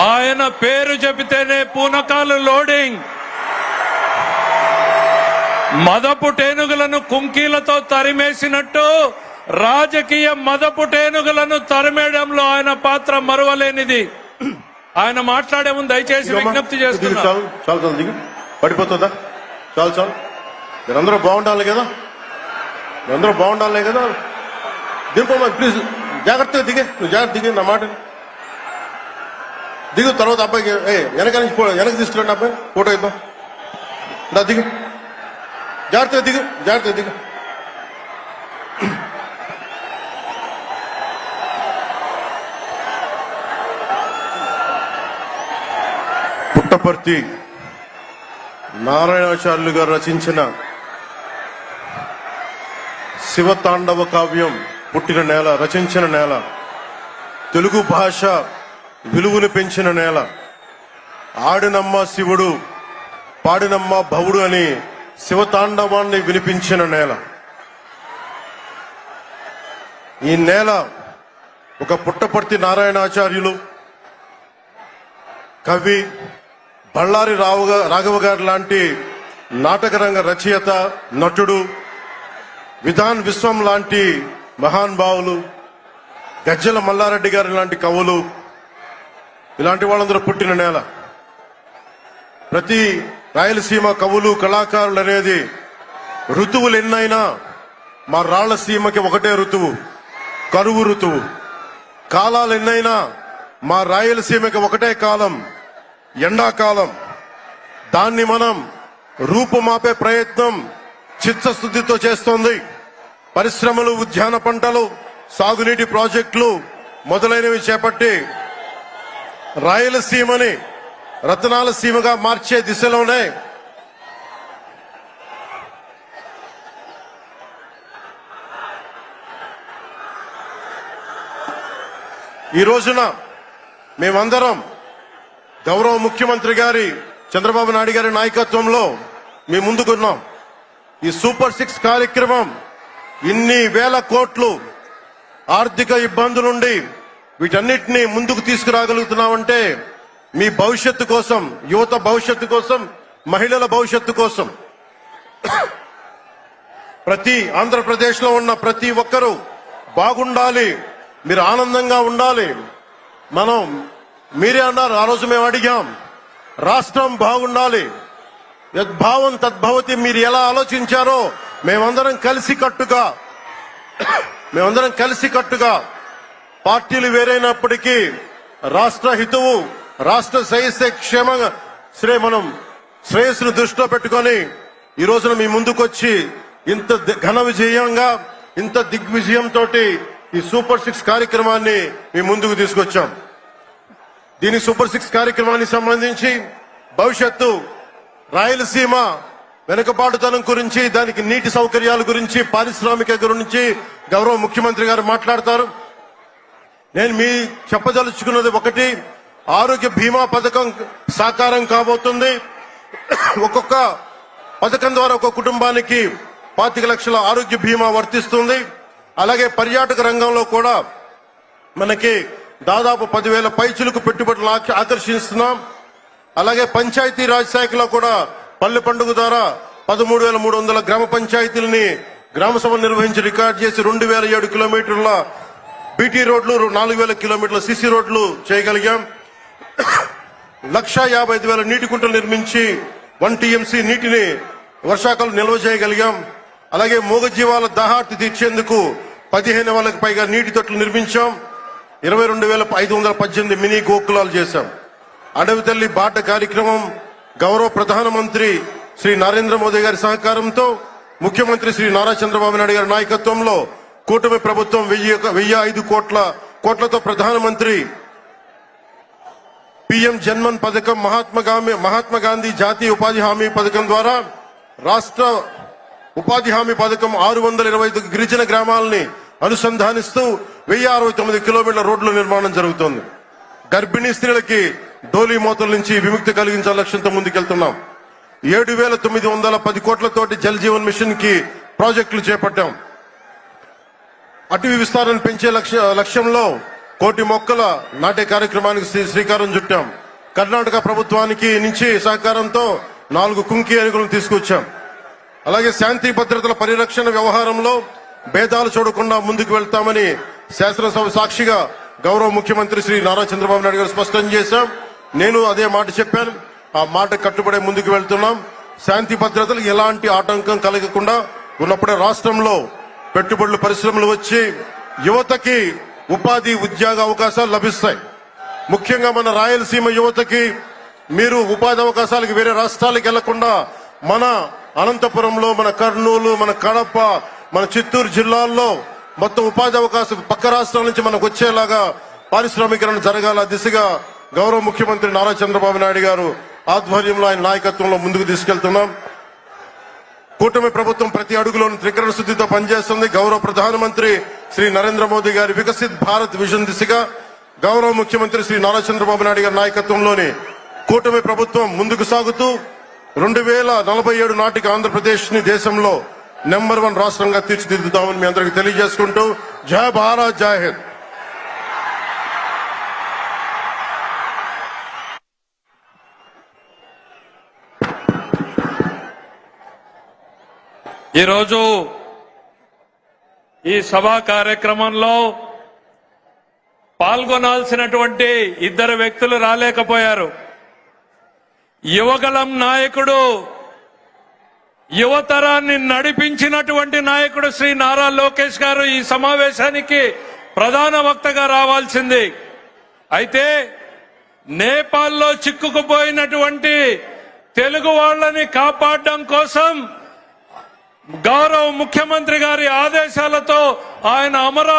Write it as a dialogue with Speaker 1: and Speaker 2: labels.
Speaker 1: ఆయన పేరు చెబితేనే పూనకాలు లోడింగ్. మదపు టేనుగులను కుంకీలతో తరిమేసినట్టు రాజకీయ మదపు టేనుగులను తరిమేయడంలో ఆయన పాత్ర మరువలేనిది. ఆయన మాట్లాడే ముందు దయచేసి విజ్ఞప్తి చేస్తున్నా.
Speaker 2: చాలు దిగు, పడిపోతుందా? చాలు చాలు, మీరందరూ బాగుండాలి కదా, మీరందరూ బాగుండాలి కదా. దింపమ్మా ప్లీజ్, జాగ్రత్తగా దిగే, నువ్వు జాగ్రత్త దిగే, నా మాట దిగు. తర్వాత అబ్బాయికి వెనక నుంచి వెనక్కి తీసుకురండి, అబ్బాయి ఫోటో ఇద్దాం. దా దిగు, జాగ్రత్తగా దిగు, జాగ్రత్తగా దిగు. పుట్టపర్తి నారాయణాచార్యులు గారు రచించిన శివతాండవ కావ్యం పుట్టిన నేల, రచించిన నేల, తెలుగు భాష విలువను పెంచిన నేల, ఆడినమ్మ శివుడు పాడినమ్మ భవుడు అని శివతాండవాన్ని వినిపించిన నేల. ఈ నేల ఒక పుట్టపర్తి నారాయణాచార్యులు, కవి బళ్ళారి రాఘవ గారు లాంటి నాటకరంగ రచయిత, నటుడు, విధాన్ విశ్వం లాంటి మహానుభావులు, గజ్జల మల్లారెడ్డి గారి లాంటి కవులు, ఇలాంటి వాళ్ళందరూ పుట్టిన నేల. ప్రతి రాయలసీమ కవులు కళాకారులు అనేది ఋతువులు ఎన్నైనా మా రాళ్లసీమకి ఒకటే ఋతువు, కరువు ఋతువు. కాలాలు ఎన్నైనా మా రాయలసీమకి ఒకటే కాలం, ఎండాకాలం. దాన్ని మనం రూపుమాపే ప్రయత్నం చిత్తశుద్ధితో చేస్తోంది. పరిశ్రమలు, ఉద్యాన పంటలు, సాగునీటి ప్రాజెక్టులు మొదలైనవి చేపట్టి రాయలసీమని రతనాల సీమగా మార్చే దిశలోనే ఈ రోజున మేమందరం గౌరవ ముఖ్యమంత్రి గారి చంద్రబాబు నాయుడు గారి నాయకత్వంలో మీ ముందుకున్నాం. ఈ సూపర్ 6 కార్యక్రమం ఇన్ని వేల కోట్లు ఆర్థిక ఇబ్బందులుండి వీటన్నిటినీ ముందుకు తీసుకురాగలుగుతున్నామంటే మీ భవిష్యత్తు కోసం, యువత భవిష్యత్తు కోసం, మహిళల భవిష్యత్తు కోసం. ప్రతి ఆంధ్రప్రదేశ్ లో ఉన్న ప్రతి ఒక్కరూ బాగుండాలి, మీరు ఆనందంగా ఉండాలి. మనం మీరే అన్నారు, ఆ రోజు మేము అడిగాం, రాష్ట్రం బాగుండాలి, యద్భావం తద్భవతి. మీరు ఎలా ఆలోచించారో మేమందరం కలిసికట్టుగా పార్టీలు వేరైనప్పటికీ రాష్ట్ర హితువు, రాష్ట్ర మనం శ్రేయస్సును దృష్టిలో పెట్టుకొని ఈ రోజున మీ ముందుకొచ్చి ఇంత ఘన విజయంగా, ఇంత దిగ్విజయంతో ఈ సూపర్ 6 కార్యక్రమాన్ని మీ ముందుకు తీసుకొచ్చాం. దీని సూపర్ 6 కార్యక్రమానికి సంబంధించి భవిష్యత్తు రాయలసీమ వెనుకబాటుతనం గురించి, దానికి నీటి సౌకర్యాల గురించి, పారిశ్రామిక గురించి గౌరవ ముఖ్యమంత్రి గారు మాట్లాడతారు. నేను మీ చెప్పదలుచుకున్నది ఒకటి, ఆరోగ్య బీమా పథకం సాకారం కాబోతుంది. ఒక్కొక్క పథకం ద్వారా ఒక్కొక్క కుటుంబానికి 25 లక్షల ఆరోగ్య బీమా వర్తిస్తుంది. అలాగే పర్యాటక రంగంలో కూడా మనకి దాదాపు 10,000 పైచులకు పెట్టుబడులు ఆకర్షిస్తున్నాం. అలాగే పంచాయతీ రాజ్ శాఖలో కూడా పల్లె పండుగ ద్వారా 13,300 గ్రామ పంచాయతీలని గ్రామ సభ నిర్వహించి రికార్డు చేసి 2,007 కిలోమీటర్ల బీటీ రోడ్లు, 4,000 కిలోమీటర్ల సిసి రోడ్లు చేయగలిగాం. 1,55,000 నీటి కుంటలు నిర్మించి 1 టీఎంసీ నీటిని వర్షాకాలం నిల్వ చేయగలిగాం. అలాగే మూగజీవాల దాహార్తి తీర్చేందుకు 15,000కు పైగా నీటి తొట్లు నిర్మించాం. 22,518 మినీ గోకులాలు చేశాం. అడవి తల్లి బాట కార్యక్రమం గౌరవ ప్రధానమంత్రి శ్రీ నరేంద్ర మోదీ గారి సహకారంతో, ముఖ్యమంత్రి శ్రీ నారా చంద్రబాబు నాయుడు గారి నాయకత్వంలో కూటమి ప్రభుత్వం 1,005 కోట్లతో ప్రధానమంత్రి పిఎం జన్మన్ పథకం, మహాత్మా గాంధీ జాతీయ ఉపాధి హామీ పథకం ద్వారా రాష్ట్ర ఉపాధి హామీ పథకం 625 గిరిజన గ్రామాలని అనుసంధానిస్తూ 1,069 కిలోమీటర్ల రోడ్ల నిర్మాణం జరుగుతోంది. గర్భిణీ స్త్రీలకి డోలీ మోతల నుంచి విముక్తి కలిగించాల లక్ష్యంతో ముందుకెళ్తున్నాం. 7,910 కోట్లతోటి జల్ జీవన్ మిషన్ కి ప్రాజెక్టులు చేపట్టాం. అటవీ విస్తారాన్ని పెంచే లక్ష్యంలో కోటి మొక్కల నాటే కార్యక్రమానికి శ్రీకారం చుట్టాం. కర్ణాటక ప్రభుత్వానికి నుంచి సహకారంతో 4 కుంకి ఏనుగులను తీసుకొచ్చాం. అలాగే శాంతి భద్రతల పరిరక్షణ వ్యవహారంలో భేదాలు చూడకుండా ముందుకు వెళ్తామని శాసనసభ సాక్షిగా గౌరవ ముఖ్యమంత్రి శ్రీ నారా చంద్రబాబు నాయుడు గారు స్పష్టం చేశాం. నేను అదే మాట చెప్పాను. ఆ మాట కట్టుబడే ముందుకు వెళ్తున్నాం. శాంతి భద్రతలు ఎలాంటి ఆటంకం కలగకుండా ఉన్నప్పుడే రాష్ట్రంలో పెట్టుబడులు పరిశ్రమలు వచ్చి యువతకి ఉపాధి ఉద్యోగ అవకాశాలు లభిస్తాయి. ముఖ్యంగా మన రాయలసీమ యువతకి మీరు ఉపాధి అవకాశాలకు వేరే రాష్ట్రాలకు వెళ్లకుండా మన అనంతపురంలో, మన కర్నూలు, మన కడప, మన చిత్తూరు జిల్లాల్లో మొత్తం ఉపాధి అవకాశం పక్క రాష్ట్రాల నుంచి మనకు వచ్చేలాగా పారిశ్రామికరణ జరగాల దిశగా గౌరవ ముఖ్యమంత్రి నారా చంద్రబాబు నాయుడు గారు ఆధ్వర్యంలో ఆయన నాయకత్వంలో ముందుకు తీసుకెళ్తున్నాం. కూటమి ప్రభుత్వం ప్రతి అడుగులోనూ త్రికరణ శుద్ధితో పనిచేస్తుంది. గౌరవ ప్రధానమంత్రి శ్రీ నరేంద్ర మోదీ గారి వికసిత్ భారత్ విజన్ దిశగా గౌరవ ముఖ్యమంత్రి శ్రీ నారా చంద్రబాబు నాయుడు గారి నాయకత్వంలోని కూటమి ప్రభుత్వం ముందుకు సాగుతూ 2047 నాటికి ఆంధ్రప్రదేశ్ ని దేశంలో నెంబర్ 1 రాష్ట్రంగా తీర్చిదిద్దుతామని మీ అందరికీ తెలియజేసుకుంటూ జై భారత్, జై హింద్.
Speaker 1: ఈరోజు ఈ సభా కార్యక్రమంలో పాల్గొనాల్సినటువంటి 2 వ్యక్తులు రాలేకపోయారు. యువగలం నాయకుడు, యువతరాన్ని నడిపించినటువంటి నాయకుడు శ్రీ నారా లోకేష్ గారు ఈ సమావేశానికి ప్రధాన వక్తగా రావాల్సింది. అయితే నేపాల్లో చిక్కుకుపోయినటువంటి తెలుగు వాళ్ళని కాపాడడం కోసం గౌరవ ముఖ్యమంత్రి గారి ఆదేశాలతో ఆయన అమరావతి